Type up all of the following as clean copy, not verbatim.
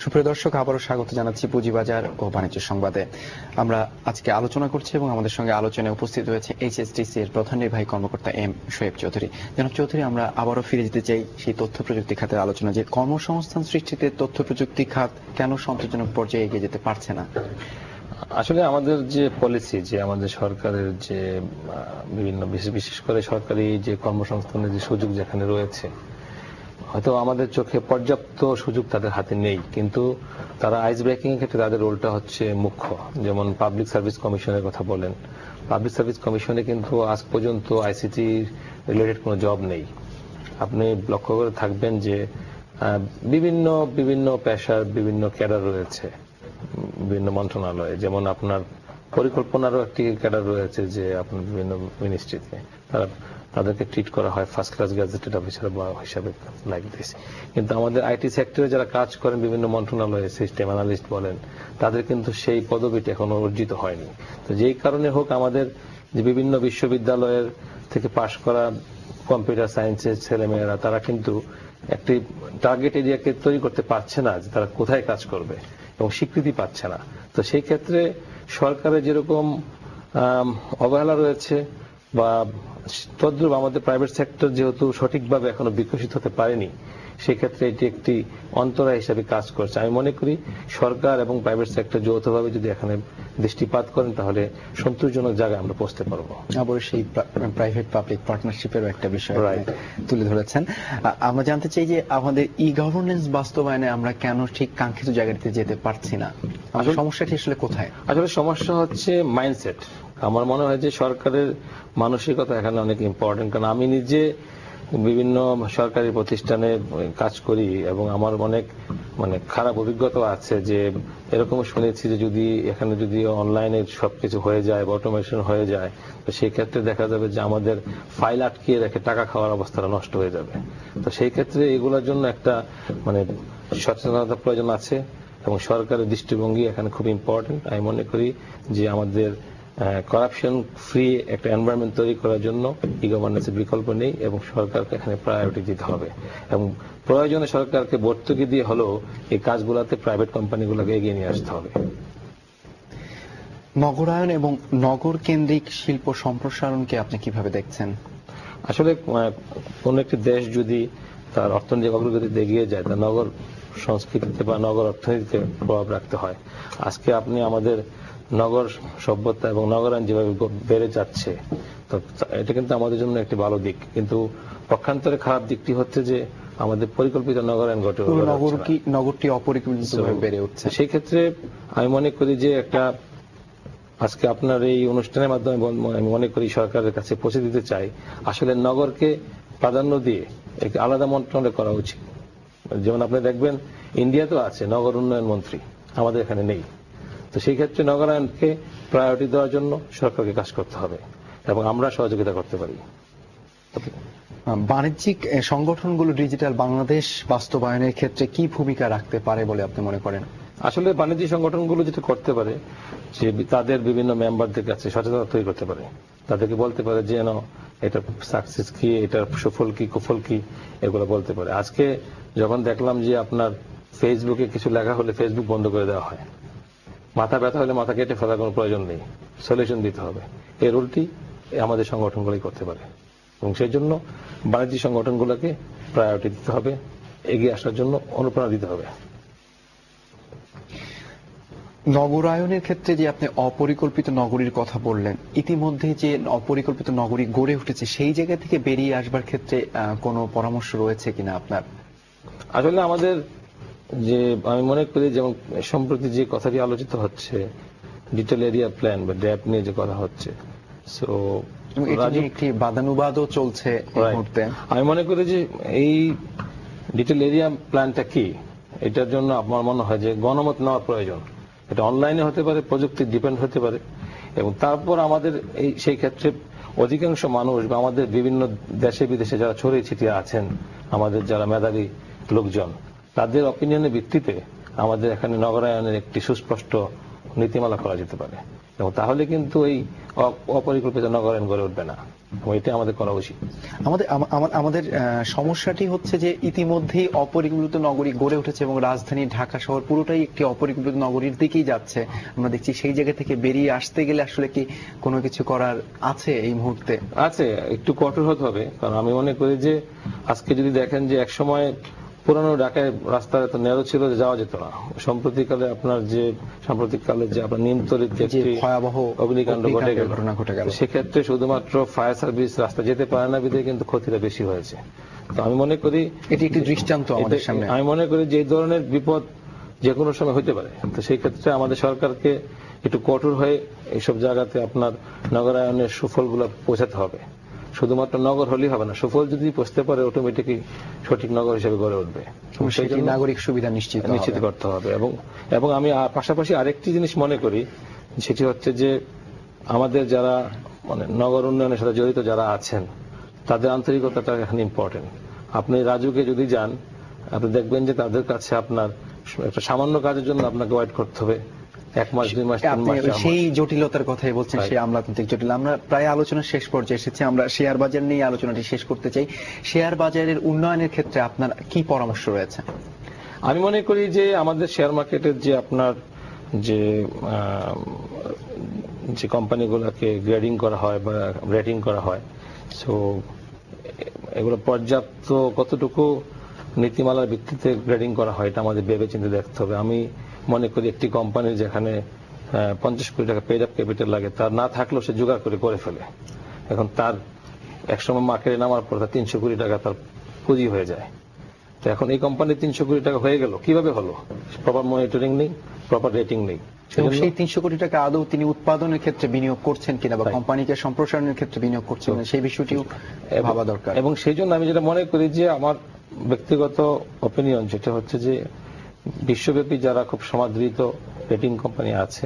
সুপ্রিয় দর্শক, আবারও স্বাগত জানাচ্ছি পুঁজিবাজার ও বাণিজ্য সংবাদে। আমরা আজকে আলোচনা করছি এবং আমাদের সঙ্গে আলোচনায় উপস্থিত হয়েছে এইচএসটিসি এর প্রধান নির্বাহী কর্মকর্তা এম শোয়েব চৌধুরী। জনাব চৌধুরী, আমরা আবারও ফিরে যেতে চাই সেই তথ্য প্রযুক্তি খাতের আলোচনা, যে কর্মসংস্থান সৃষ্টিতে তথ্য প্রযুক্তি খাত কেন সন্তোষজনক পর্যায়ে এগিয়ে যেতে পারছে না। আসলে আমাদের যে পলিসি, যে আমাদের সরকারের যে বিভিন্ন বিশেষ করে সরকারি যে কর্মসংস্থানের যে সুযোগ যেখানে রয়েছে, হয়তো আমাদের চোখে পর্যাপ্ত সুযোগ তাদের হাতে নেই, কিন্তু তারা আইস ব্রেকিং এর ক্ষেত্রে তাদের রোলটা হচ্ছে মুখ্য। যেমন পাবলিক সার্ভিস কমিশনের কথা বলেন, পাবলিক সার্ভিস কমিশনে কিন্তু আজ পর্যন্ত আইসিটি রিলেটেড কোনো জব নেই। আপনি লক্ষ্য করে থাকবেন যে বিভিন্ন বিভিন্ন পেশার বিভিন্ন ক্যাডার রয়েছে বিভিন্ন মন্ত্রণালয়ে। যেমন আপনার পরিকল্পনারও একটি ক্যাডার রয়েছে, যে আপনার বিভিন্ন মিনিস্ট্রিতে তাদেরকে ট্রিট করা হয় ফার্স্ট ক্লাস গ্যাজেটেড অফিসার হিসাবে, লাইক দিস। কিন্তু আমাদের আইটি সেক্টরে যারা কাজ করেন বিভিন্ন মন্ত্রণালয়ে, সিস্টেম অ্যানালিস্ট বলেন, তাদের কিন্তু সেই পদবিটি এখনো অর্জিত হয়নি। তো যেই কারণে হোক, আমাদের যে বিভিন্ন বিশ্ববিদ্যালয়ের থেকে পাশ করা কম্পিউটার সায়েন্সের ছেলেমেয়েরা, তারা কিন্তু একটি টার্গেট এরিয়াকে তৈরি করতে পারছে না যে তারা কোথায় কাজ করবে, এবং স্বীকৃতি পাচ্ছে না। তো সেই ক্ষেত্রে সরকারের যেরকম অবহেলা রয়েছে, বা তদ্রুপ আমাদের প্রাইভেট সেক্টর যেহেতু সঠিকভাবে এখনো বিকশিত হতে পারেনি, সেক্ষেত্রে এটি একটি অন্তরায় হিসাবে কাজ করছে। আমি মনে করি সরকার এবং প্রাইভেট সেক্টর যৌথভাবে যদি এখানে দৃষ্টিপাত করেন, তাহলে সন্তোষজনক জায়গায় আমরা পৌঁছতে পারবো। আবার সেই প্রাইভেট পাবলিক পার্টনারশিপের একটা বিষয় তুলে ধরেছেন। আমরা জানতে চাই যে আমাদের ই গভর্নেন্স বাস্তবায়নে আমরা কেন ঠিক কাঙ্ক্ষিত জায়গাটিতে যেতে পারছি না, আসলে সমস্যাটি আসলে কোথায়? আসলে সমস্যা হচ্ছে মাইন্ডসেট। আমার মনে হয় যে সরকারের মানসিকতা এখানে অনেক ইম্পর্টেন্ট। কারণ আমি নিজে বিভিন্ন সরকারি প্রতিষ্ঠানে কাজ করি এবং আমার অনেক খারাপ অভিজ্ঞতা আছে, যে এরকম শুনেছি যে এখানে যদি অনলাইনে সবকিছু হয়ে যায় বা অটোমেশন হয়ে যায়, তো সেই ক্ষেত্রে দেখা যাবে যে আমাদের ফাইল আটকিয়ে রেখে টাকা খাওয়ার অবস্থাটা নষ্ট হয়ে যাবে। তো সেই ক্ষেত্রে এগুলোর জন্য একটা সচেতনতা প্রয়োজন আছে, এবং সরকারের দৃষ্টিভঙ্গি এখানে খুব ইম্পর্টেন্ট। আমি মনে করি যে আমাদের করাপশন ফ্রি একটা এনভায়রনমেন্ট তৈরি করার জন্য ই গভর্নেন্সের বিকল্প নেই, এবং সরকারকে এখানে প্রায়োরিটি দিতে হবে, এবং প্রয়োজনে সরকারকে ভর্তুকি দিয়ে হলেও এই কাজগুলোতে প্রাইভেট কোম্পানিগুলোকে এগিয়ে নিয়ে আসতে হবে। নগরায়ন এবং নগর কেন্দ্রিক শিল্প সম্প্রসারণকে আপনি কিভাবে দেখছেন? আসলে কোন একটি দেশ যদি তার অর্থনৈতিক অগ্রগতিতে এগিয়ে যায়, তার নগর সংস্কৃতিতে বা নগর অর্থনীতিতে প্রভাব রাখতে হয়। আজকে আপনি আমাদের নগর সভ্যতা এবং নগরায়ন যেভাবে বেড়ে যাচ্ছে, তো এটা কিন্তু আমাদের জন্য একটি ভালো দিক, কিন্তু পক্ষান্তরে খারাপ দিকটি হচ্ছে যে আমাদের পরিকল্পিত নগরায়ন ঘটে, নগরটি অপরিকল্পিতভাবে বেড়ে উঠছে। সেই ক্ষেত্রে আমি মনে করি যে আজকে আপনার এই অনুষ্ঠানের মাধ্যমে আমি মনে করি সরকারের কাছে পৌঁছে দিতে চাই, আসলে নগরকে প্রাধান্য দিয়ে একটি আলাদা মন্ত্রণালয় করা উচিত। যেমন আপনি দেখবেন ইন্ডিয়াতেও আছে নগর উন্নয়ন মন্ত্রী, আমাদের এখানে নেই। তো সেই ক্ষেত্রে নগরায়নকে প্রায়োরিটি দেওয়ার জন্য সরকারকে কাজ করতে হবে, এবং আমরা সহযোগিতা করতে পারি। বাণিজ্যিক সংগঠনগুলো ডিজিটাল বাংলাদেশ বাস্তবায়নের ক্ষেত্রে কি ভূমিকা রাখতে পারে বলে আপনি মনে করেন? আসলে বাণিজ্যিক সংগঠনগুলো যেটা করতে পারে, যে তাদের বিভিন্ন মেম্বারদের কাছে সচেতনতা তৈরি করতে পারে, তাদেরকে বলতে পারে যে এটা সাকসেস কি, এটার সুফল কি কুফল কি, এগুলো বলতে পারে। আজকে যখন দেখলাম যে আপনার ফেসবুকে কিছু লেখা হলে ফেসবুক বন্ধ করে দেওয়া হয়, মাথা ব্যথা হলে মাথা কেটে ফেলার কোনো প্রয়োজন নেই, সলিউশন দিতে হবে, এই রোলটি আমাদের সংগঠনগুলোই করতে পারে, এবং সেই জন্য বাণিজ্যিক সংগঠনগুলোকে প্রায়োরিটি দিতে হবে, এগিয়ে আসার জন্য অনুপ্রেরণা দিতে হবে। নগরায়নের ক্ষেত্রে যে আপনি অপরিকল্পিত নগরীর কথা বললেন, ইতিমধ্যে যে অপরিকল্পিত নগরী গড়ে উঠেছে, সেই জায়গা থেকে বেরিয়ে আসবার ক্ষেত্রে কোনো পরামর্শ রয়েছে কিনা আপনার? আসলে আমাদের আমি মনে করি, যেমন সম্প্রতি যে কথাটি আলোচিত হচ্ছে, ডিটেল এরিয়া প্ল্যান বা ড্যাপ নিয়ে যে কথা হচ্ছে, সো একটি বাদানুবাদও চলছে এই মুহূর্তে। আমি মনে করি যে এই ডিটেল এরিয়া প্ল্যানটা কি, এটার জন্য আমার মনে হয় যে গণমত নেওয়া প্রয়োজন। এটা অনলাইনে হতে পারে, প্রযুক্তি ডিপেন্ড হতে পারে, এবং তারপর আমাদের সেই ক্ষেত্রে অধিকাংশ মানুষ বা আমাদের বিভিন্ন দেশে বিদেশে যারা ছড়িয়ে ছিটিয়ে আছেন, আমাদের যারা মেধাবী লোকজন, তাদের অপিনিয়নের ভিত্তিতে আমাদের এখানে নগরায়নের একটি সুস্পষ্ট নীতিমালা করা যেতে পারে, এবং তাহলে কিন্তু এই অপরিকল্পিত নগরায়ণ গড়ে উঠবে না, এবং এটাই আমাদের করা উচিত। আমাদের সমস্যাটি হচ্ছে যে ইতিমধ্যেই অপরিকল্পিত নগরী গড়ে উঠেছে এবং রাজধানী ঢাকা শহর পুরোটাই একটি অপরিকল্পিত নগরীর দিকেই যাচ্ছে। আমরা দেখছি সেই জায়গা থেকে বেরিয়ে আসতে গেলে আসলে কি কোনো কিছু করার আছে এই মুহূর্তে? আছে, একটু কঠোর হতে হবে। কারণ আমি মনে করি যে আজকে যদি দেখেন যে একসময় পুরানো ঢাকায় রাস্তা এত ন্যারো ছিল যে যাওয়া যেত না, সাম্প্রতিককালে যে আপনার নিমতলিতে একটি ভয়াবহ অগ্নিকাণ্ড ঘটে গেল, সেক্ষেত্রে শুধুমাত্র ফায়ার সার্ভিস রাস্তা যেতে পারে না বিধায় কিন্তু ক্ষতিটা বেশি হয়েছে। তো আমি মনে করি এটি একটি দৃষ্টান্ত আমাদের সামনে। আমি মনে করি যে এই ধরনের বিপদ যে কোনো সময় হতে পারে। তো সেই ক্ষেত্রে আমাদের সরকারকে একটু কঠোর হয়ে এইসব জায়গাতে আপনার নগরায়নের সুফলগুলো পৌঁছাতে হবে। শুধুমাত্র নগর হলেই হবে না, সুফল যদি পৌঁছতে পারে অটোমেটিকই সঠিক নগর হিসেবে গড়ে উঠবে। সেই জন্য নাগরিক সুবিধা নিশ্চিত করতে হবে। এবং আমি পাশাপাশি আরেকটি জিনিস মনে করি, সেটি হচ্ছে যে আমাদের যারা মানে নগর উন্নয়নের সাথে জড়িত যারা আছেন তাদের আন্তরিকতাটা এখানে ইম্পর্টেন্ট। আপনি রাজুকে যদি যান, আপনি দেখবেন যে তাদের কাছে আপনার একটা সামান্য কাজের জন্য আপনাকে ওয়েট করতে হবে 1 মাস 2 মাস 3 মাস। সেই জটিলতার কথাই বলছেন, সেই আমলাতান্ত্রিক জটিল। আমরা প্রায় আলোচনা শেষ পর্যায়ে এসেছি, আমরা শেয়ার বাজার নিয়ে আলোচনাটি শেষ করতে চাই। শেয়ার বাজারের উন্নয়নের ক্ষেত্রে আপনার কি পরামর্শ রয়েছে? আমি মনে করি যে আমাদের শেয়ার মার্কেটের যে আপনার যে কোম্পানিগুলোকে গ্রেডিং করা হয় বা রেটিং করা হয়, সো এগুলো পর্যাপ্ত কতটুকু নীতিমালার ভিত্তিতে গ্রেডিং করা হয় এটা আমাদের ভেবে চিন্তে দেখতে হবে। আমি মনে করি একটি কোম্পানির যেখানে 50 কোটি টাকা পেড আপ ক্যাপিটাল লাগে, তার না থাকলেও সে জোগাড় করে ফেলে। এখন তার একসময় মার্কেটে নামার পর তার 300 কোটি টাকা তার পুঁজি হয়ে যায়। তো এখন এই কোম্পানির 300 কোটি টাকা হয়ে গেল কিভাবে হলো? প্রপার মনিটরিং নেই, প্রপার রেটিং নেই। সেই 300 কোটি টাকা আদৌ তিনি উৎপাদনের ক্ষেত্রে বিনিয়োগ করছেন কিনা বা কোম্পানিকে সম্প্রসারণের ক্ষেত্রে বিনিয়োগ করছেন সেই বিষয়টিও ভাবা দরকার। এবং সেই জন্য আমি যেটা মনে করি যে আমার ব্যক্তিগত অপিনিয়ন যেটা হচ্ছে যে বিশ্বব্যাপী যারা খুব সমাদৃত রেটিং কোম্পানি আছে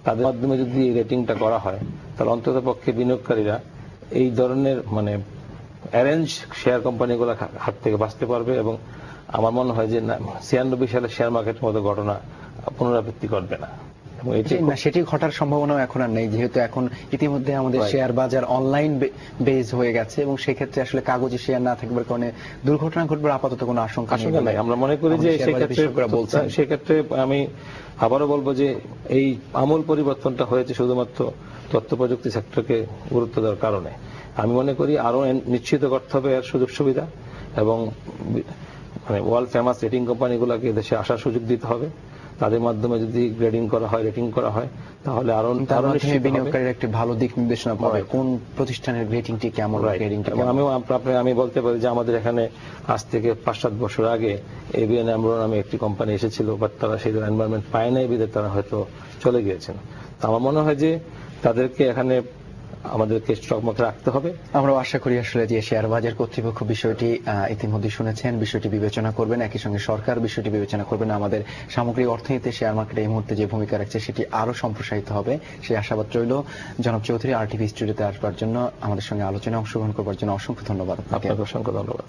তাদের মাধ্যমে যদি এই রেটিংটা করা হয়, তাহলে অন্তত পক্ষে বিনিয়োগকারীরা এই ধরনের মানে অ্যারেঞ্জ শেয়ার কোম্পানিগুলো হাত থেকে বাঁচতে পারবে। এবং আমার মনে হয় যে 96 সালে শেয়ার মার্কেটের মতো ঘটনা পুনরাবৃত্তি করবে না। সেটি ঘটার সম্ভাবনা এখন আর নেই, যেহেতু এখন ইতিমধ্যে আমাদের শেয়ার বাজার অনলাইন বেজ হয়ে গেছে এবং সেক্ষেত্রে আসলে কাগজে শেয়ার না থাকবার কারণে দুর্ঘটনা ঘটবার আপাতত কোনো আশঙ্কা নেই। আমরা মনে করি যে সেক্ষেত্রে আমি আবারও বলবো যে এই আমূল পরিবর্তনটা হয়েছে শুধুমাত্র তথ্য প্রযুক্তি সেক্টরকে গুরুত্ব দেওয়ার কারণে। আমি মনে করি আরো নিশ্চিত করতে হবে এর সুযোগ সুবিধা, এবং মানে ওয়ার্ল্ড ফেমাস রেটিং কোম্পানিগুলোকে দেশে আসার সুযোগ দিতে হবে। তাদের মাধ্যমে যদি গ্রেডিং করা হয়, রেটিং করা হয়, তাহলে আরো বিনিয়োগকারীর একটি ভালো দিক নির্দেশনা পাবে কোন প্রতিষ্ঠানের রেটিংটি কেমন। আমি বলতে পারি যে আমাদের এখানে আজ থেকে 5-7 বছর আগে এবিএন অ্যামরো নামে একটি কোম্পানি এসেছিল, বাট তারা সেই এনভায়রনমেন্ট পায় নাই বিধায় তারা হয়তো চলে গিয়েছেন। তো আমার মনে হয় যে তাদেরকে এখানে আমাদেরকে স্টকমার্কেটে রাখতে হবে। আমরা আশা করি আসলে যে শেয়ার বাজার কর্তৃপক্ষ বিষয়টি ইতিমধ্যে শুনেছেন, বিষয়টি বিবেচনা করবেন, একই সঙ্গে সরকার বিষয়টি বিবেচনা করবেন। আমাদের সামগ্রিক অর্থনীতিতে শেয়ার মার্কেটে এই মুহূর্তে যে ভূমিকা রাখছে সেটি আরো সম্প্রসারিত হবে, সেই আশাবাদ রইল। জনাব চৌধুরী, আরটিভি স্টুডিওতে আসবার জন্য, আমাদের সঙ্গে আলোচনায় অংশগ্রহণ করবার জন্য অসংখ্য ধন্যবাদ। আপনাকে অসংখ্য ধন্যবাদ।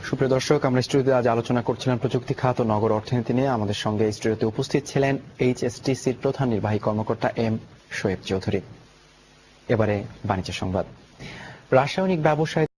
সুপ্রিয় দর্শক, আমরা স্টুডিওতে আজ আলোচনা করছিলাম প্রযুক্তি খাত ও নগর অর্থনীতি নিয়ে। আমাদের সঙ্গে স্টুডিওতে উপস্থিত ছিলেন এইচএসটিসির প্রধান নির্বাহী কর্মকর্তা এম শোয়েব চৌধুরী। এবারে বাণিজ্য সংবাদ। রাসায়নিক ব্যবসায়